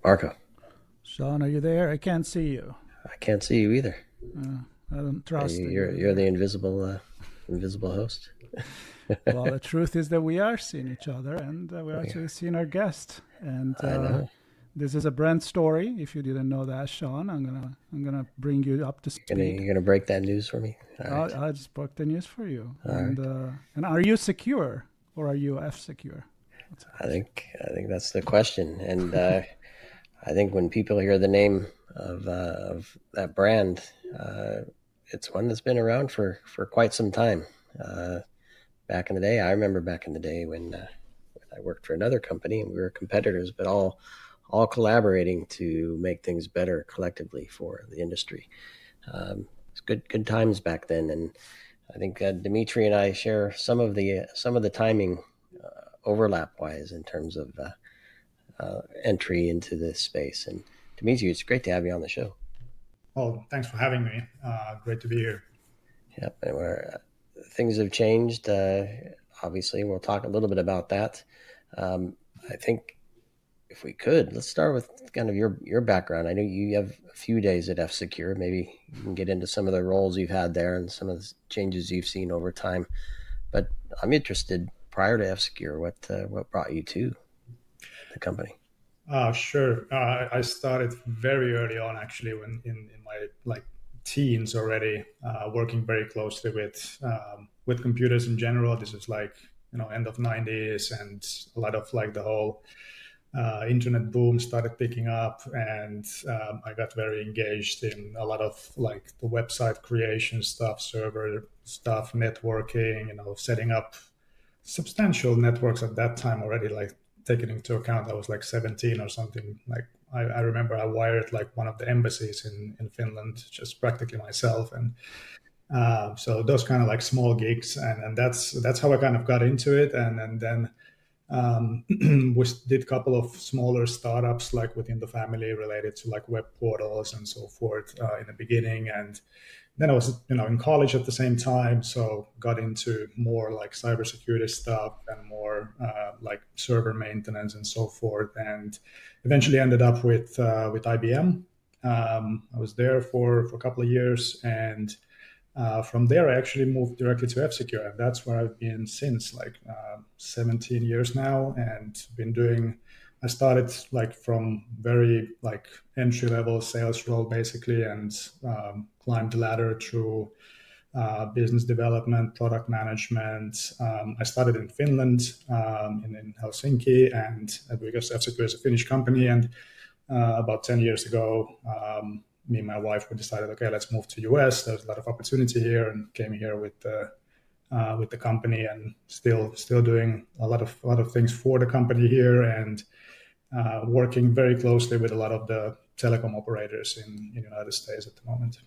Marco, Sean, are you there? I can't see you. I can't see you either. Uh, I don't trust that you're You're the there. invisible host. Well, the truth is that we are seeing each other, and we're Yeah, actually seeing our guest. And I know. this is a brand story. If you didn't know that, Sean, I'm gonna bring you up to speed. You're gonna break that news for me. All right. I just broke the news for you. All right. And are you secure or are you F secure? That's the question. I think that's the question, and I think when people hear the name of that brand, it's one that's been around for quite some time. Uh, Back in the day, I remember back in the day when I worked for another company and we were competitors, but all collaborating to make things better collectively for the industry. It's good times back then, and I think Dimitri and I share some of the timing overlap wise in terms of entry into this space. And Dimitri, it's great to have you on the show. Well, thanks for having me. Great to be here. Yep, and things have changed. Obviously, we'll talk a little bit about that. I think if we could, let's start with kind of your background. I know you have a few days at F Secure. Maybe you can get into some of the roles you've had there and some of the changes you've seen over time. But I'm interested prior to F Secure, what brought you to the company? Sure. I started very early on, actually, when in my teens already, working very closely with computers in general. This is end of '90s, and a lot of the whole internet boom started picking up, and I got very engaged in a lot of the website creation stuff, server stuff, networking, setting up substantial networks at that time already, taking into account I was 17 or something. I remember I wired one of the embassies in Finland just practically myself. And so those kind of small gigs, and that's how I kind of got into it. And then we did a couple of smaller startups within the family related to web portals and so forth in the beginning. And then I was in college at the same time, so got into more cybersecurity stuff and more server maintenance and so forth, and eventually ended up with IBM. I was there for a couple of years, and from there I actually moved directly to F-Secure, and that's where I've been since 17 years now, and been doing. I started from very entry level sales role basically, and climbed the ladder through business development, product management. I started in Finland, in Helsinki, and because F-Secure is a Finnish company, and about 10 years ago, me and my wife we decided, okay, let's move to US. There's a lot of opportunity here, and came here with the company, and still doing a lot of things for the company here, and working very closely with a lot of the telecom operators in the United States at the moment.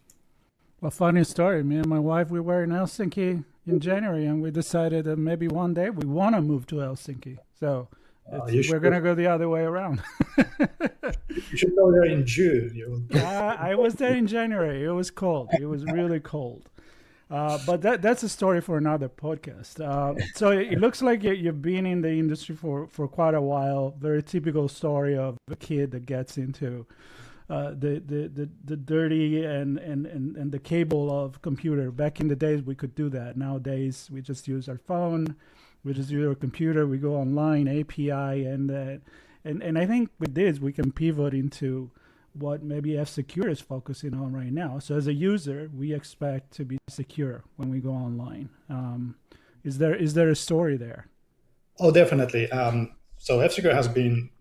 Well, funny story. Me and my wife, we were in Helsinki in January, and we decided that maybe one day we want to move to Helsinki. So You we're should gonna go the other way around. you should go there in June. I was there in January. It was cold. It was really cold. But that's a story for another podcast. So it looks like you've been in the industry for quite a while. Very typical story of a kid that gets into the dirty and the cable of computer. Back in the days, we could do that. Nowadays, we just use our phone, we just use our computer, we go online, API, and I think with this, we can pivot into what maybe F Secure is focusing on right now. So as a user, we expect to be secure when we go online. Is there a story there? Oh, definitely. So F-Secure has been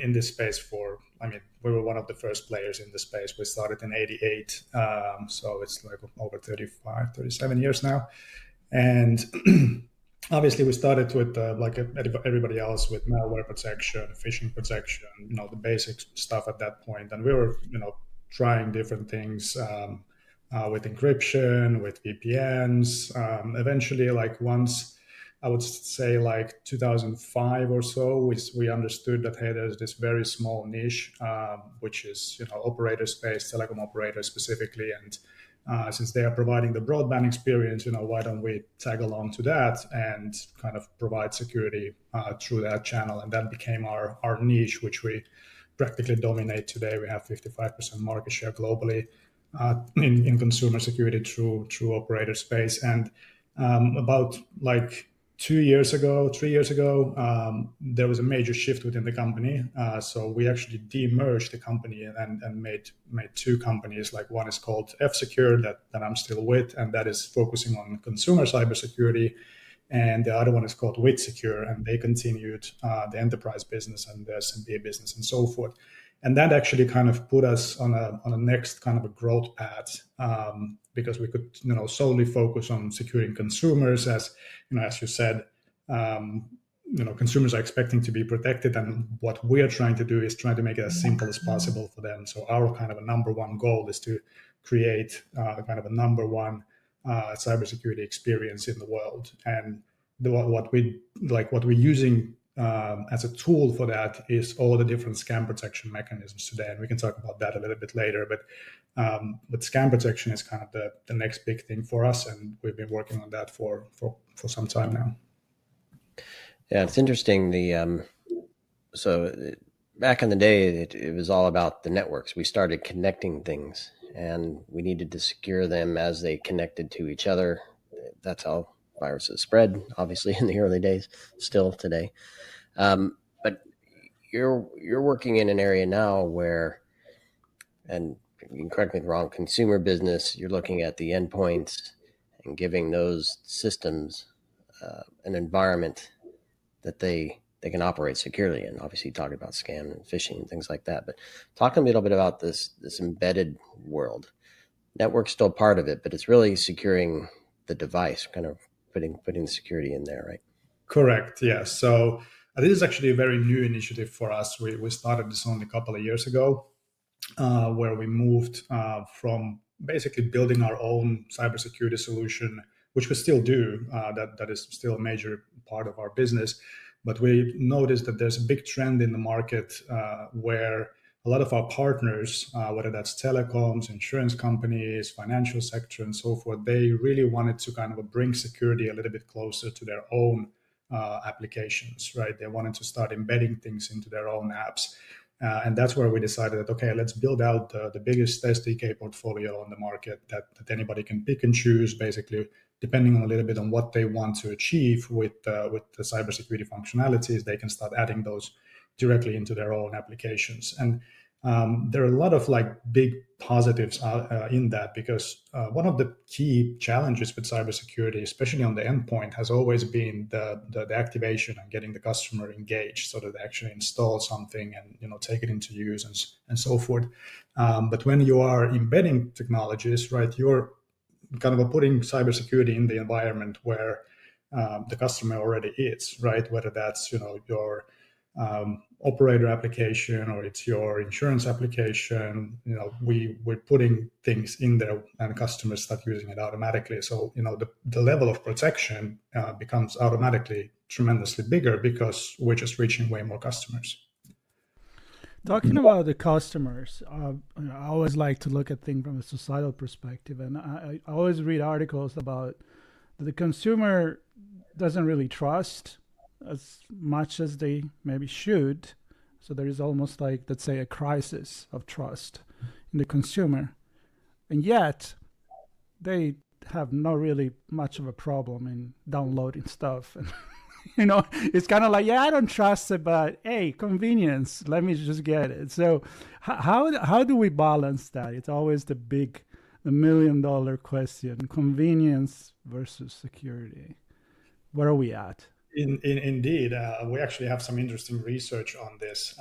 in this space for. I mean, we were one of the first players in the space. We started in '88, so it's over 35, 37 years now. And obviously, we started with everybody else with malware protection, phishing protection, the basic stuff at that point. And we were trying different things with encryption, with VPNs. Eventually, once I would say 2005 or so, we understood that, hey, there's this very small niche, which is operator space, telecom operators specifically, and since they are providing the broadband experience, why don't we tag along to that and kind of provide security through that channel? And that became our niche, which we practically dominate today. We have 55% market share globally in consumer security through operator space. And about like 3 years ago, there was a major shift within the company. So we actually demerged the company and made two companies. Like one is called F-Secure that I'm still with, and that is focusing on consumer cybersecurity. And the other one is called WithSecure, and they continued the enterprise business and the SMB business and so forth. And that actually kind of put us on a next kind of a growth path, because we could solely focus on securing consumers, as you said. Consumers are expecting to be protected, and what we are trying to do is trying to make it as simple as possible for them. So our kind of a number one goal is to create kind of a number one cybersecurity experience in the world. And what we're using as a tool for that is all the different scam protection mechanisms today, and we can talk about that a little bit later. But scam protection is kind of the next big thing for us, and we've been working on that for some time now. Yeah, it's interesting. Back in the day, it was all about the networks. We started connecting things, and we needed to secure them as they connected to each other. That's how viruses spread, obviously, in the early days, still today. But you're working in an area now where, and you can correct me if I'm wrong, consumer business, you're looking at the endpoints and giving those systems an environment that they can operate securely in. Obviously, talking about scam and phishing and things like that. But talk a little bit about this embedded world. Network's still part of it, but it's really securing the device, kind of putting the security in there, right? Correct. Yeah. So this is actually a very new initiative for us. We started this only a couple of years ago, where we moved from basically building our own cybersecurity solution, which we still do. That is still a major part of our business. But we noticed that there's a big trend in the market where a lot of our partners, whether that's telecoms, insurance companies, financial sector, and so forth, they really wanted to kind of bring security a little bit closer to their own applications, right? They wanted to start embedding things into their own apps. And that's where we decided that, okay, let's build out the biggest SDK portfolio on the market that anybody can pick and choose, basically, depending on a little bit on what they want to achieve with the cybersecurity functionalities. They can start adding those directly into their own applications. And there are a lot of big positives in that, because one of the key challenges with cybersecurity, especially on the endpoint, has always been the activation and getting the customer engaged so that they actually install something and take it into use and so forth. But when you are embedding technologies, right, you're kind of putting cybersecurity in the environment where the customer already is, right? Whether that's your operator application or it's your insurance application, we're putting things in there and customers start using it automatically. So the level of protection becomes automatically tremendously bigger because we're just reaching way more customers. Talking about the customers, I always like to look at things from a societal perspective, and I always read articles about the consumer doesn't really trust as much as they maybe should. So there is almost let's say, a crisis of trust in the consumer. And yet, they have not really much of a problem in downloading stuff. And, it's kind of like, yeah, I don't trust it, but hey, convenience, let me just get it. So how do we balance that? It's always the $1 million question, convenience versus security. Where are we at? Indeed, we actually have some interesting research on this.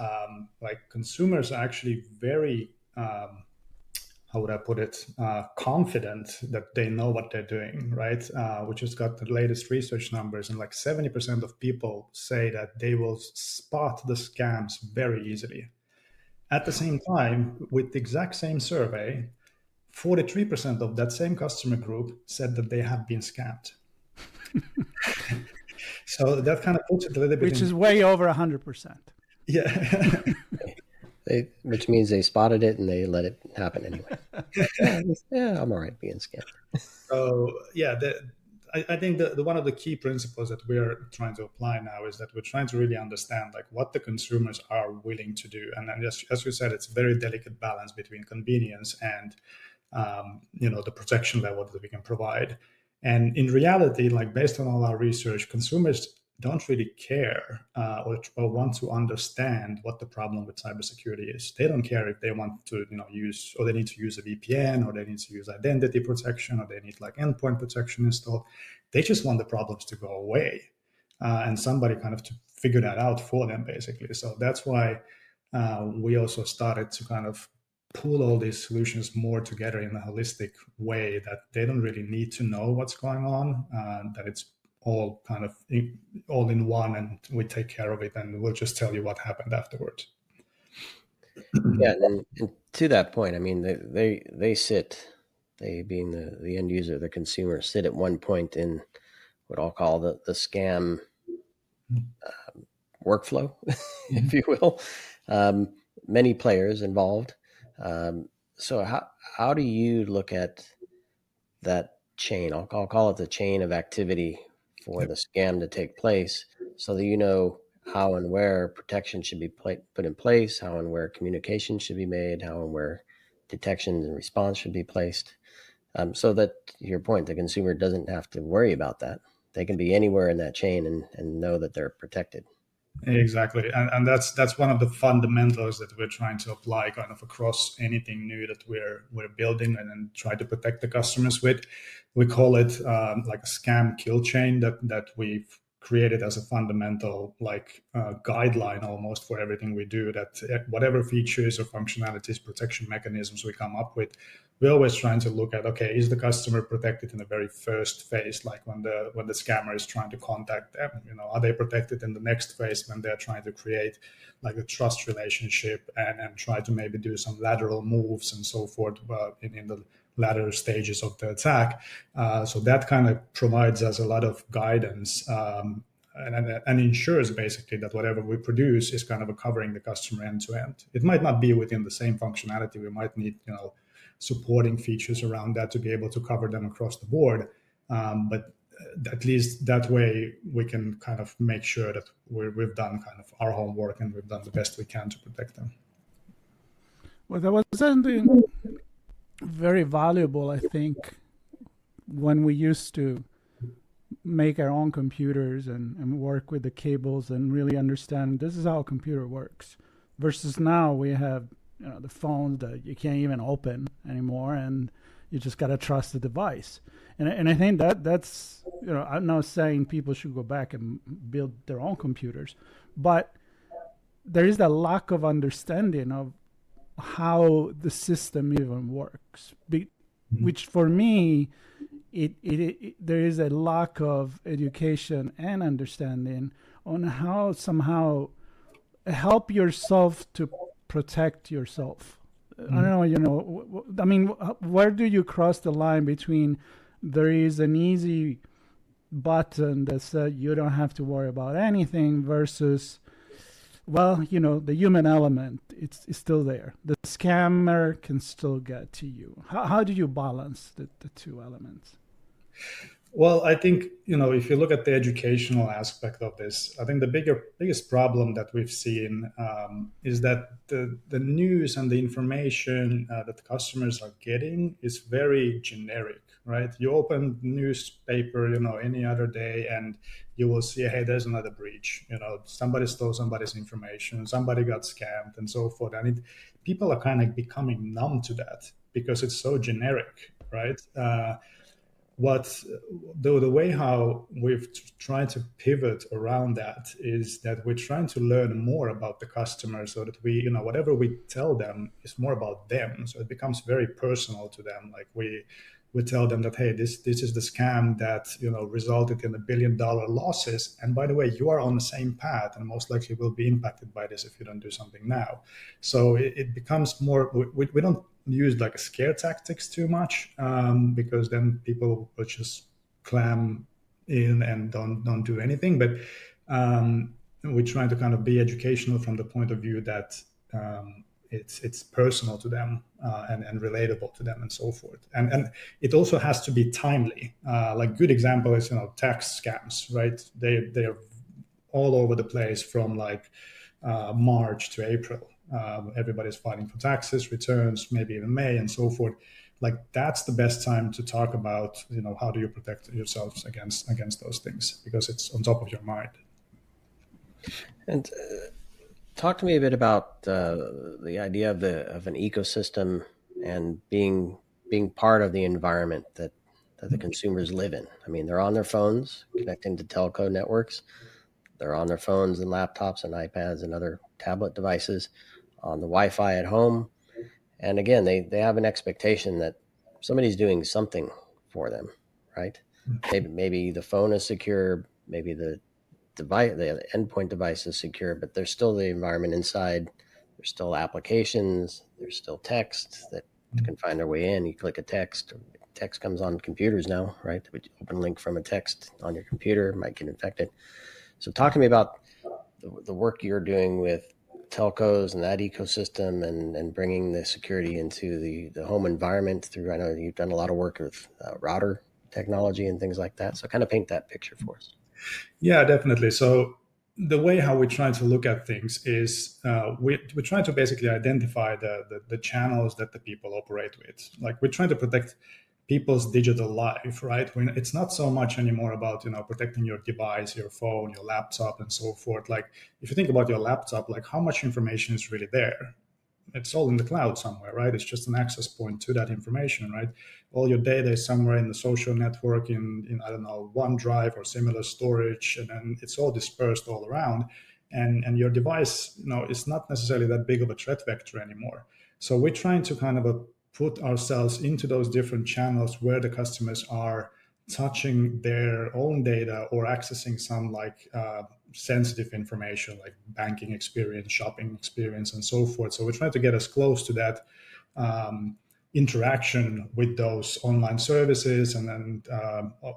Consumers are actually very, how would I put it, confident that they know what they're doing, right? Which has got the latest research numbers, and 70% of people say that they will spot the scams very easily. At the same time, with the exact same survey, 43% of that same customer group said that they have been scammed. So that kind of puts it a little bit, which is way over 100%. Yeah. Which means they spotted it and they let it happen anyway. Yeah, I'm all right being scammed. So yeah, I think the one of the key principles that we're trying to apply now is that we're trying to really understand like what the consumers are willing to do, and then as you said, it's a very delicate balance between convenience and the protection level that we can provide. And in reality, like based on all our research, consumers don't really care or want to understand what the problem with cybersecurity is. They don't care if they want to, use or they need to use a VPN or they need to use identity protection or they need like endpoint protection installed. They just want the problems to go away, and somebody kind of to figure that out for them, basically. So that's why we also started to kind of pull all these solutions more together in a holistic way that they don't really need to know what's going on, that it's all kind of all in one and we take care of it and we'll just tell you what happened afterwards. Yeah, and to that point, I mean, they sit, they being the end user, the consumer, sit at one point in what I'll call the scam workflow, if you will. Um, Many players involved. So how do you look at that chain? I'll call it the chain of activity for Yep. the scam to take place, so that you know how and where protection should be put in place, how and where communication should be made, how and where detection and response should be placed, so that, to your point, the consumer doesn't have to worry about that. They can be anywhere in that chain and know that they're protected. Exactly, and that's one of the fundamentals that we're trying to apply kind of across anything new that we're building and then try to protect the customers with. We call it like a scam kill chain that we've created as a fundamental like guideline almost for everything we do. That whatever features or functionalities, protection mechanisms we come up with, we're always trying to look at, okay, is the customer protected in the very first phase, like when the scammer is trying to contact them, are they protected in the next phase when they're trying to create like a trust relationship and try to maybe do some lateral moves and so forth in the latter stages of the attack. So that kind of provides us a lot of guidance, and ensures basically that whatever we produce is kind of covering the customer end to end. It might not be within the same functionality. We might need supporting features around that to be able to cover them across the board. But at least that way we can kind of make sure that we've done kind of our homework and we've done the best we can to protect them. Well, that was something very valuable, I think, when we used to make our own computers and work with the cables and really understand this is how a computer works. Versus now we have the phones that you can't even open anymore, and you just gotta trust the device. And I think that's I'm not saying people should go back and build their own computers, but there is a lack of understanding of how the system even works, which for me there is a lack of education and understanding on how somehow help yourself to protect yourself. I don't know, I mean, where do you cross the line between there is an easy button that says you don't have to worry about anything versus, well, the human element, it's still there. The scammer can still get to you. How do you balance the two elements? Well, I think if you look at the educational aspect of this, I think the biggest problem that we've seen is that the news and the information that customers are getting is very generic, right? You open newspaper, any other day, and you will see, hey, there's another breach. Somebody stole somebody's information, somebody got scammed, and so forth. And people are kind of becoming numb to that because it's so generic, right? What the way how we've tried to pivot around that is that we're trying to learn more about the customer so that we whatever we tell them is more about them, so it becomes very personal to them. Like we tell them that, hey, this is the scam that resulted in $1 billion losses, and by the way, you are on the same path and most likely will be impacted by this if you don't do something now. So it becomes more, we don't use like scare tactics too much, because then people will just clam in and don't do anything. But we're trying to kind of be educational from the point of view that it's personal to them, and relatable to them, and so forth. And it also has to be timely. Like good example is tax scams, right? They're all over the place from like March to April. Everybody's filing for taxes, returns, maybe even May, and so forth. Like that's the best time to talk about, how do you protect yourselves against those things, because it's on top of your mind. And talk to me a bit about the idea of an ecosystem and being part of the environment that the consumers live in. I mean, they're on their phones connecting to telco networks. They're on their phones and laptops and iPads and other tablet devices, on the Wi-Fi at home. And again, they have an expectation that somebody's doing something for them, right? Maybe the phone is secure, maybe the endpoint device is secure, but there's still the environment inside. There's still applications. There's still text that can find their way in. You click a text. Text comes on computers now, right? Open link from a text on your computer might get infected. So talk to me about the work you're doing with telcos and that ecosystem, and bringing the security into the home environment through, I know you've done a lot of work with router technology and things like that. So kind of paint that picture for us. Yeah, definitely. So the way how we try to look at things is we try to basically identify the channels that the people operate with. Like we're trying to protect people's digital life, right? It's not so much anymore about protecting your device, your phone, your laptop, and so forth. Like if you think about your laptop, like how much information is really there? It's all in the cloud somewhere, right? It's just an access point to that information, right? All your data is somewhere in the social network, in I don't know, OneDrive or similar storage, and then it's all dispersed all around. And your device, is not necessarily that big of a threat vector anymore. So we're trying to kind of put ourselves into those different channels where the customers are touching their own data or accessing some like sensitive information like banking experience, shopping experience, and so forth. So we're trying to get as close to that interaction with those online services, and then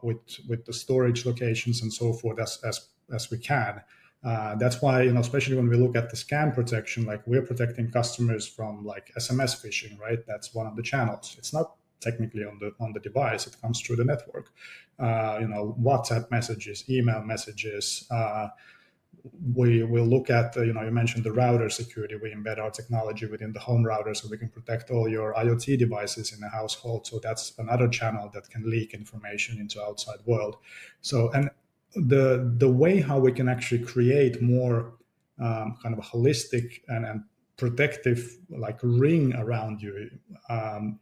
with the storage locations and so forth as we can. That's why, especially when we look at the scam protection, like we're protecting customers from like SMS phishing, right? That's one of the channels. It's not technically on the device; it comes through the network. WhatsApp messages, email messages. We will look at, you mentioned the router security. We embed our technology within the home router so we can protect all your IoT devices in the household. So that's another channel that can leak information into outside world. So, and the way how we can actually create more kind of a holistic and protective like ring around you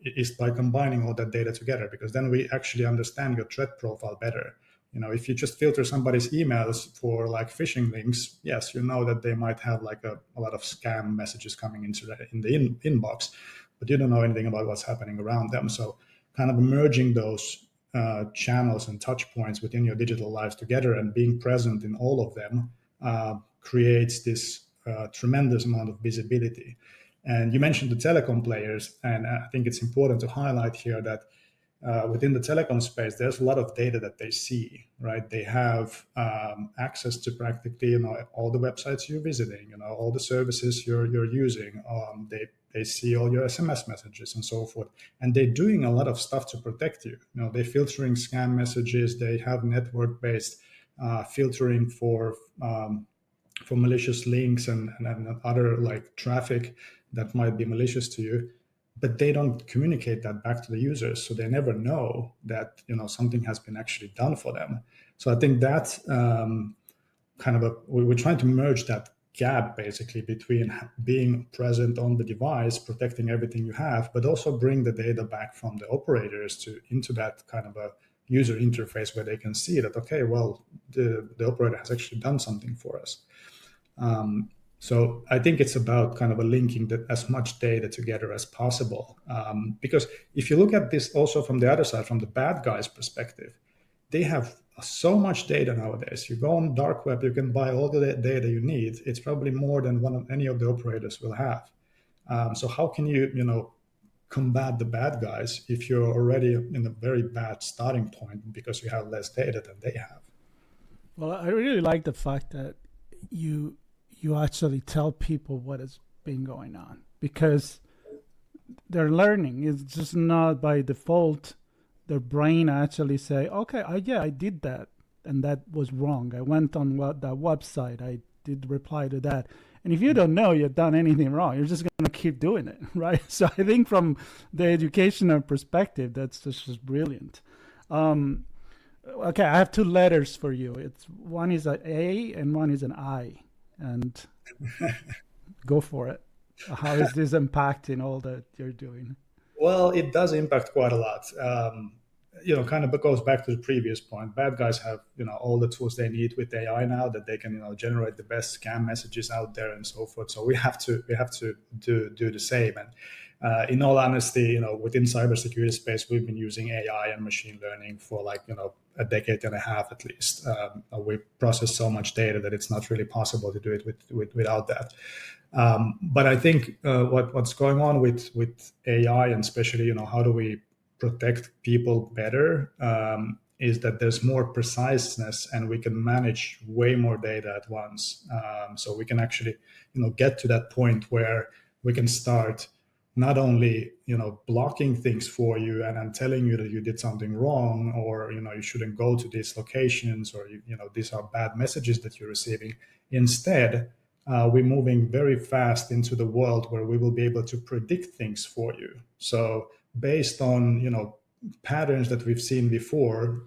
is by combining all that data together, because then we actually understand your threat profile better. If you just filter somebody's emails for like phishing links, yes, you know that they might have like a lot of scam messages coming into in the inbox, but you don't know anything about what's happening around them. So kind of merging those channels and touch points within your digital lives together and being present in all of them creates this tremendous amount of visibility. And you mentioned the telecom players, and I think it's important to highlight here that within the telecom space, there's a lot of data that they see, right? They have access to practically, all the websites you're visiting, all the services you're using. They see all your SMS messages and so forth, and they're doing a lot of stuff to protect you. They're filtering scam messages. They have network-based filtering for malicious links and other like traffic that might be malicious to you, but they don't communicate that back to the users, so they never know that something has been actually done for them. So I think that's kind of we're trying to merge that gap basically between being present on the device, protecting everything you have, but also bring the data back from the operators into that kind of a user interface where they can see that, okay, well, the operator has actually done something for us. So I think it's about kind of a linking as much data together as possible. Because if you look at this also from the other side, from the bad guys' perspective, they have so much data nowadays. You go on dark web, you can buy all the data you need. It's probably more than any of the operators will have. So how can you combat the bad guys if you're already in a very bad starting point because you have less data than they have? Well, I really like the fact that you actually tell people what has been going on, because they're learning. It's just not by default. Their brain actually say, okay, yeah, I did that, and that was wrong. I went on that website. I did reply to that. And if you don't know you've done anything wrong, you're just going to keep doing it, right? So I think from the educational perspective, that's just brilliant. Um, okay, I have two letters for you. It's one is an A and one is an I, and go for it. How is this impacting all that you're doing? Well, it does impact quite a lot. Kind of goes back to the previous point. Bad guys have, all the tools they need with AI now that they can, generate the best scam messages out there and so forth. So we have to do the same. And in all honesty, within cybersecurity space, we've been using AI and machine learning for like, a decade and a half at least. We process so much data that it's not really possible to do it without that. But I think what's going on with AI, and especially, how do we protect people better, is that there's more preciseness and we can manage way more data at once. So we can actually, get to that point where we can start not only, blocking things for you and telling you that you did something wrong, or, you shouldn't go to these locations, or, these are bad messages that you're receiving. Instead, we're moving very fast into the world where we will be able to predict things for you. So based on patterns that we've seen before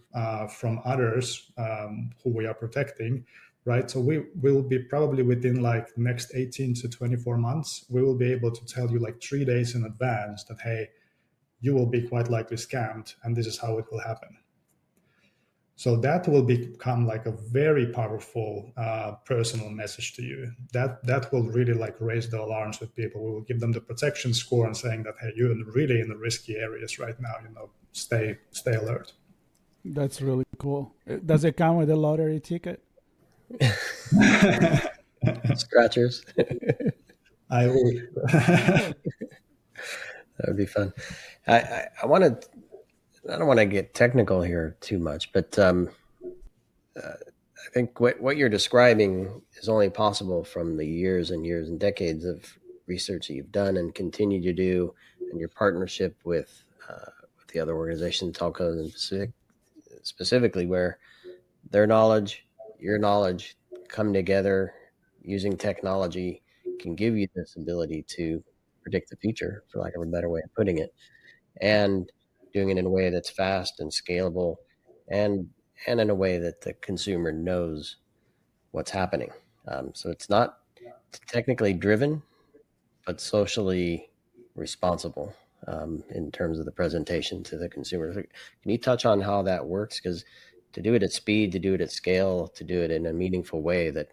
from others who we are protecting, right? So we will be probably within like next 18 to 24 months, we will be able to tell you like 3 days in advance that, hey, you will be quite likely scammed, and this is how it will happen. So that will become like a very powerful personal message to you. That will really like raise the alarms with people. We will give them the protection score and saying that, hey, you're really in the risky areas right now. Stay alert. That's really cool. Does it come with a lottery ticket? Scratchers. I wish. That would be fun. I want to. I don't want to get technical here too much, but I think what you're describing is only possible from the years and years and decades of research that you've done and continue to do, and your partnership with the other organization, Telco and specifically, where their knowledge, your knowledge, come together using technology can give you this ability to predict the future, for lack of a better way of putting it, and doing it in a way that's fast and scalable, and in a way that the consumer knows what's happening. So it's not technically driven, but socially responsible in terms of the presentation to the consumer. Can you touch on how that works? Because to do it at speed, to do it at scale, to do it in a meaningful way that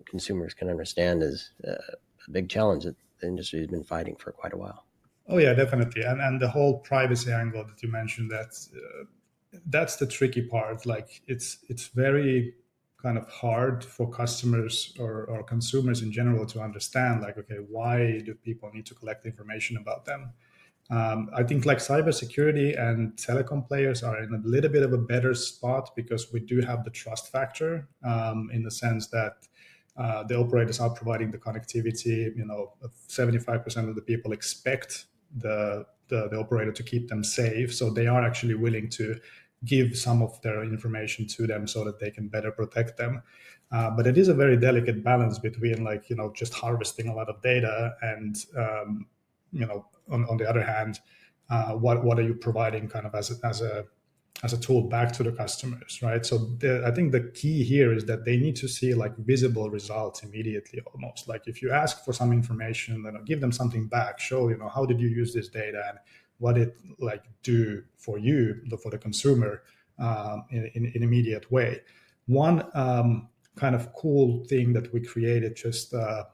consumers can understand is a big challenge that the industry has been fighting for quite a while. Oh yeah, definitely. And the whole privacy angle that you mentioned, that's the tricky part. Like it's very kind of hard for customers or consumers in general to understand, like, okay, why do people need to collect information about them? I think like cybersecurity and telecom players are in a little bit of a better spot because we do have the trust factor, in the sense that the operators are providing the connectivity. 75% of the people expect the operator to keep them safe, so they are actually willing to give some of their information to them so that they can better protect them. But it is a very delicate balance between like just harvesting a lot of data and on the other hand, what are you providing kind of as a tool back to the customers, right? So I think the key here is that they need to see like visible results immediately, almost. Like if you ask for some information, then give them something back, show how did you use this data and what it like do for you, for the consumer, in immediate way. One kind of cool thing that we created just a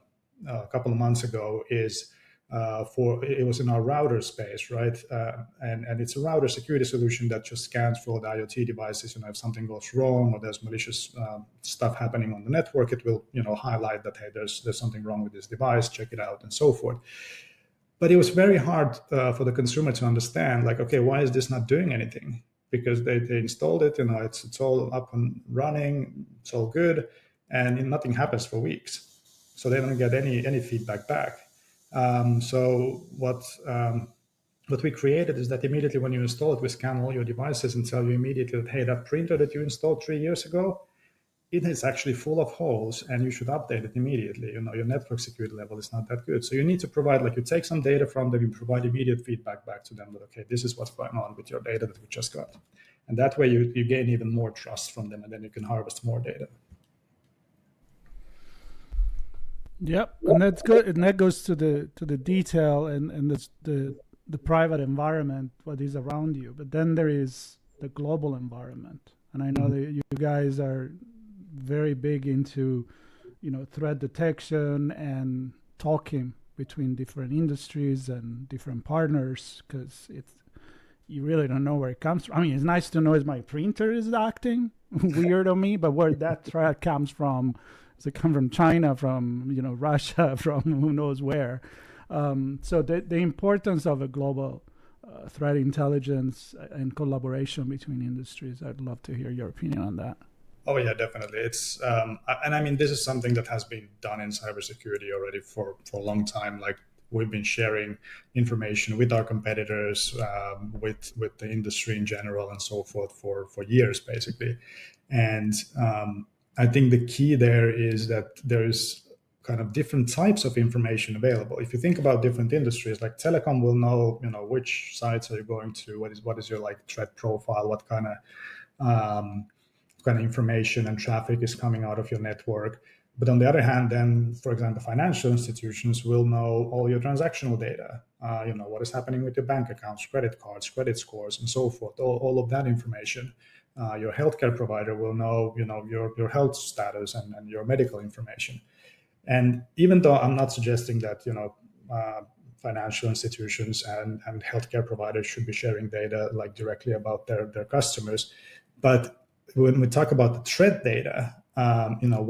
couple of months ago is it was in our router space, right? And it's a router security solution that just scans for all the IoT devices. If something goes wrong or there's malicious stuff happening on the network, it will highlight that, hey, there's something wrong with this device, check it out, and so forth. But it was very hard for the consumer to understand, like, okay, why is this not doing anything? Because they installed it, it's all up and running, it's all good, and nothing happens for weeks. So they don't get any feedback back. So what we created is that immediately when you install it, we scan all your devices and tell you immediately that, hey, that printer that you installed 3 years ago, it is actually full of holes and you should update it immediately. Your network security level is not that good. So you need to provide, like, you take some data from them, you provide immediate feedback back to them that, okay, this is what's going on with your data that we just got. And that way you gain even more trust from them, and then you can harvest more data. Yep, and that's good. And that goes to the detail and the private environment, what is around you. But then there is the global environment, and I know Mhm. that you guys are very big into, threat detection and talking between different industries and different partners, because it's you really don't know where it comes from. I mean, it's nice to know if my printer is acting weird on me, but where that threat comes from, does it come from China, from Russia, from who knows where? So the importance of a global threat intelligence and collaboration between industries. I'd love to hear your opinion on that. Oh yeah, definitely. And I mean, this is something that has been done in cybersecurity already for a long time. Like, we've been sharing information with our competitors, with the industry in general, and so forth for years, basically. And I think the key there is that there's kind of different types of information available. If you think about different industries, like telecom will know, which sites are you going to, what is your like threat profile, what kind of information and traffic is coming out of your network. But on the other hand, then, for example, financial institutions will know all your transactional data. What is happening with your bank accounts, credit cards, credit scores, and so forth. All of that information. Your healthcare provider will know, your health status and your medical information. And even though I'm not suggesting that, financial institutions and healthcare providers should be sharing data like directly about their customers, but when we talk about the threat data,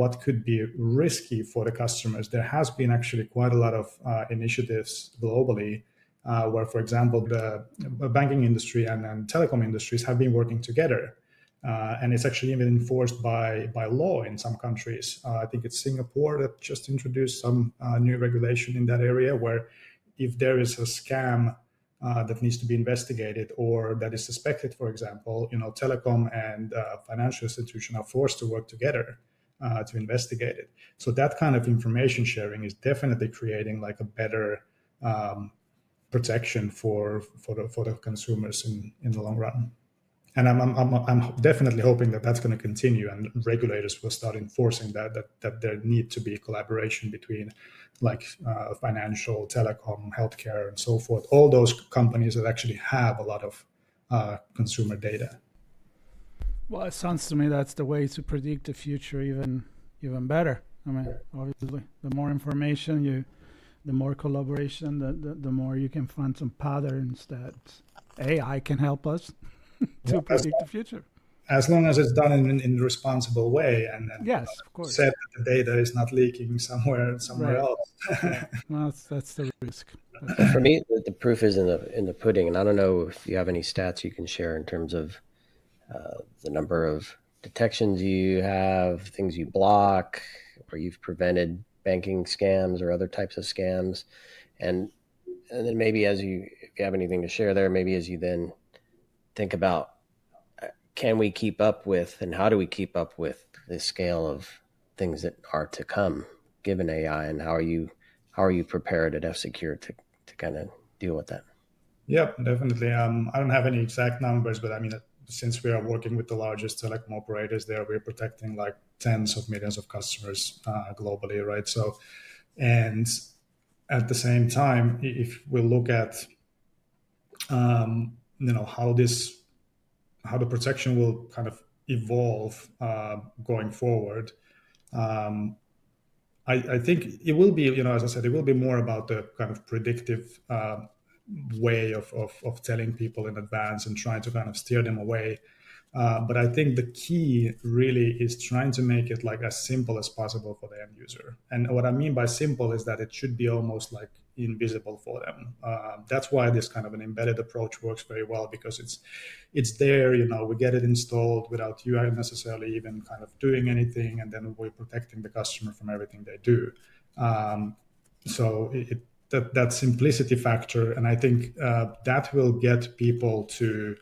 what could be risky for the customers, there has been actually quite a lot of initiatives globally where, for example, the banking industry and telecom industries have been working together. And it's actually even enforced by law in some countries. I think it's Singapore that just introduced some new regulation in that area, where if there is a scam that needs to be investigated or that is suspected, for example, telecom and financial institution are forced to work together to investigate it. So that kind of information sharing is definitely creating like a better protection for the consumers in the long run. And I'm definitely hoping that that's going to continue, and regulators will start enforcing that there need to be collaboration between, like, financial, telecom, healthcare, and so forth. All those companies that actually have a lot of consumer data. Well, it sounds to me that's the way to predict the future even better. I mean, obviously, the more information the more collaboration, the more you can find some patterns that AI can help us to As, predict the future. as long as it's done in a responsible way, and Yes, of course. said that the data is not leaking somewhere Right. else. Yeah. Well, that's the risk. That's Well, for for sure. me, the proof is in the pudding, and I don't know if you have any stats you can share in terms of the number of detections you have, things you block, or you've prevented banking scams or other types of scams, and then maybe if you have anything to share there, maybe as you then think about can we keep up with and how do we keep up with the scale of things that are to come given AI, and how are you prepared at F Secure to kind of deal with that? Yeah, definitely. I don't have any exact numbers, but I mean, since we are working with the largest telecom operators there, we're protecting like tens of millions of customers globally, right? So, and at the same time, if we look at, how the protection will kind of evolve going forward, um, I think it will be, as I said, it will be more about the kind of predictive way of telling people in advance and trying to kind of steer them away. But I think the key really is trying to make it like as simple as possible for the end user. And what I mean by simple is that it should be almost like invisible for them. That's why this kind of an embedded approach works very well, because it's there. We get it installed without you necessarily even kind of doing anything, and then we're protecting the customer from everything they do. So that simplicity factor, and I think that will get people to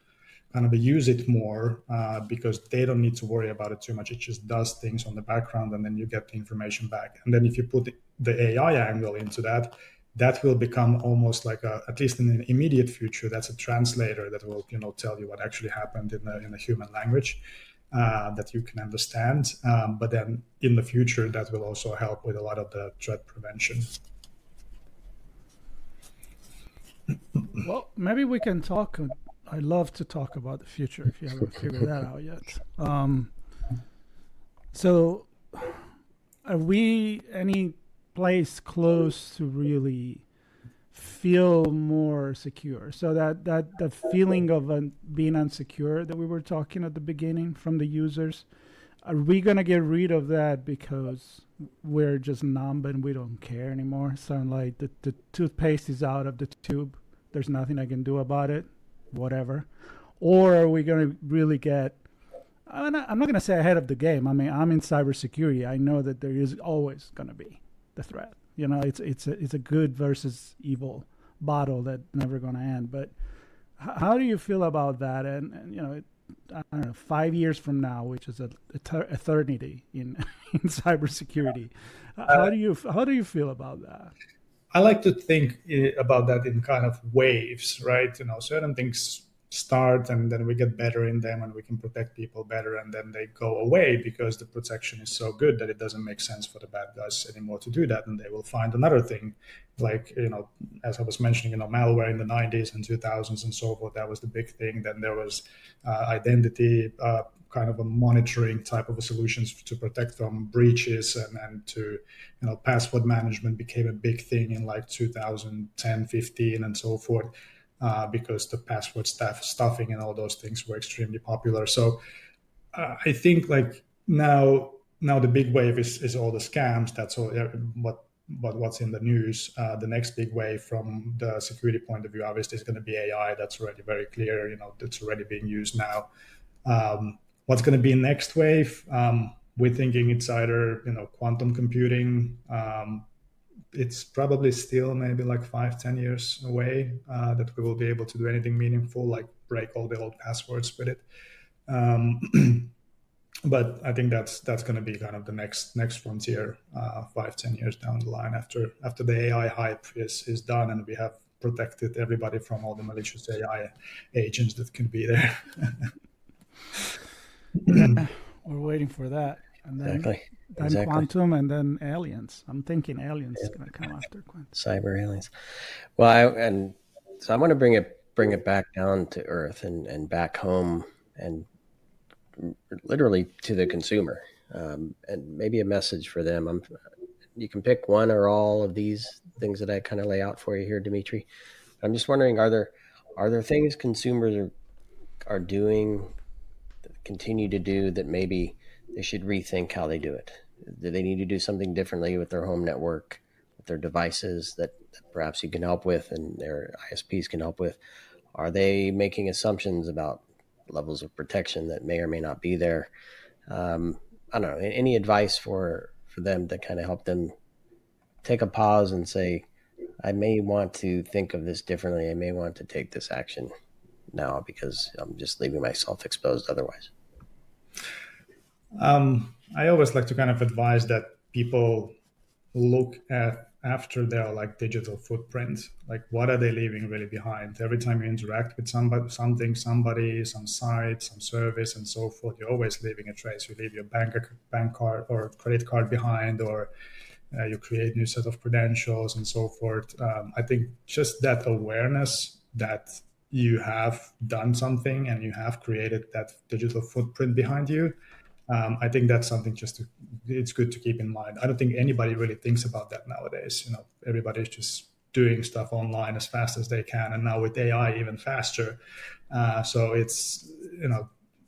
kind of use it more because they don't need to worry about it too much. It just does things on the background, and then you get the information back. And then if you put the AI angle into that, that will become almost like at least in the immediate future, that's a translator that will tell you what actually happened in the human language that you can understand. But then in the future, that will also help with a lot of the threat prevention. Well, maybe we can talk. I love to talk about the future if you haven't figured that out yet. So, are we any place close to really feel more secure? So that the feeling of being unsecure that we were talking at the beginning from the users, are we gonna get rid of that because we're just numb and we don't care anymore? Sound like the toothpaste is out of the tube. There's nothing I can do about it. Whatever. Or are we gonna really get? I'm not gonna say ahead of the game. I mean, I'm in cybersecurity. I know that there is always gonna be the threat. It's a good versus evil battle that's never gonna end. But how do you feel about that? And I don't know, 5 years from now, which is a eternity in in cybersecurity. How do you feel about that? I like to think about that in kind of waves, right? Certain things start and then we get better in them and we can protect people better, and then they go away because the protection is so good that it doesn't make sense for the bad guys anymore to do that, and they will find another thing. Like, as I was mentioning, malware in the 90s and 2000s and so forth, that was the big thing. Then there was identity kind of a monitoring type of a solutions to protect from breaches, and to password management became a big thing in like 2010, 15 and so forth, because the password stuffing and all those things were extremely popular. So I think like now the big wave is all the scams. That's all what's in the news. The next big wave from the security point of view obviously is going to be AI. That's already very clear. That's already being used now. What's going to be next wave? We're thinking it's either quantum computing. It's probably still maybe like 5-10 years away that we will be able to do anything meaningful, like break all the old passwords with it. But I think that's going to be kind of the next frontier, 5-10 years down the line, after the AI hype is done and we have protected everybody from all the malicious AI agents that can be there. Yeah, we're waiting for that, and then Exactly. quantum, and then aliens. I'm thinking aliens is gonna come after quantum. Cyber aliens. Well, and so I want to bring it back down to earth and back home, and literally to the consumer, and maybe a message for them. You can pick one or all of these things that I kind of lay out for you here, Dmitri. I'm just wondering, are there things consumers are doing, continue to do, that maybe they should rethink how they do it? Do they need to do something differently with their home network, with their devices that perhaps you can help with and their ISPs can help with? Are they making assumptions about levels of protection that may or may not be there? I don't know. Any advice for them to kind of help them take a pause and say, I may want to think of this differently. I may want to take this action now because I'm just leaving myself exposed otherwise. I always like to kind of advise that people look at after their like digital footprint, like what are they leaving really behind. Every time you interact with somebody, some site, some service and so forth, you're always leaving a trace. You leave your bank card or credit card behind, or you create new set of credentials and so forth. I think just that awareness that you have done something and you have created that digital footprint behind you, I think that's something it's good to keep in mind. I don't think anybody really thinks about that nowadays. Everybody's just doing stuff online as fast as they can, and now with AI even faster. So it's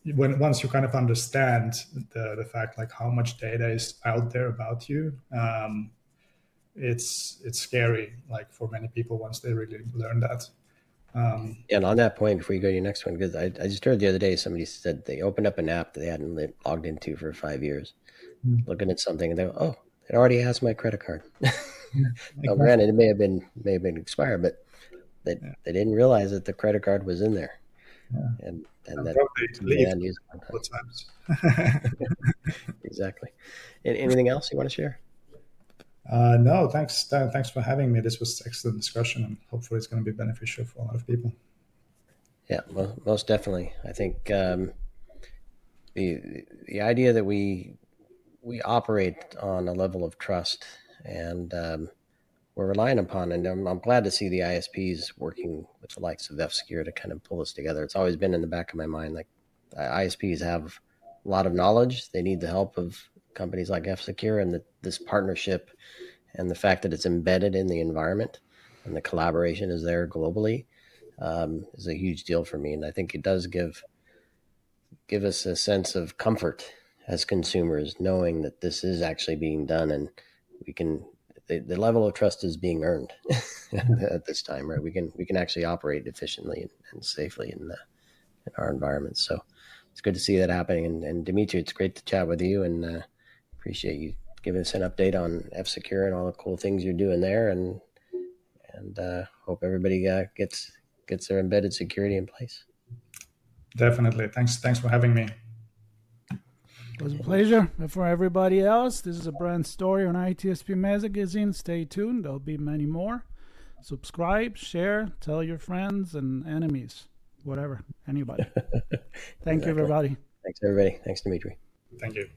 once you kind of understand the fact like how much data is out there about you, it's scary, like for many people once they really learn that. And on that point, before you go to your next one, because I just heard the other day somebody said they opened up an app that they hadn't logged into for 5 years, looking at something, and they go, oh, it already has my credit card. Now, Exactly. granted, it may have been expired, but Yeah. they didn't realize that the credit card was in there, Yeah. and And that probably some of the leave end user. a couple of times. Exactly. Anything else you want to share? No, thanks for having me. This was excellent discussion, and hopefully it's going to be beneficial for a lot of people. Yeah, most definitely. I think the idea that we operate on a level of trust, and we're relying upon, and I'm glad to see the ISPs working with the likes of F-Secure to kind of pull this together. It's always been in the back of my mind, like ISPs have a lot of knowledge. They need the help of companies like F-Secure, and this partnership and the fact that it's embedded in the environment and the collaboration is there globally is a huge deal for me. And I think it does give us a sense of comfort as consumers, knowing that this is actually being done, and we can the level of trust is being earned at this time, right? We can actually operate efficiently and safely in our environment. So it's good to see that happening. And Dimitri, it's great to chat with you, and appreciate you giving us an update on F Secure and all the cool things you're doing there. And hope everybody gets their embedded security in place. Definitely. Thanks for having me. It was a pleasure. And for everybody else, this is a brand story on ITSP Magazine. Stay tuned. There'll be many more. Subscribe, share, tell your friends and enemies, whatever, anybody. Thank you, Exactly. everybody. Thanks, everybody. Thanks, Dimitri. Thank you.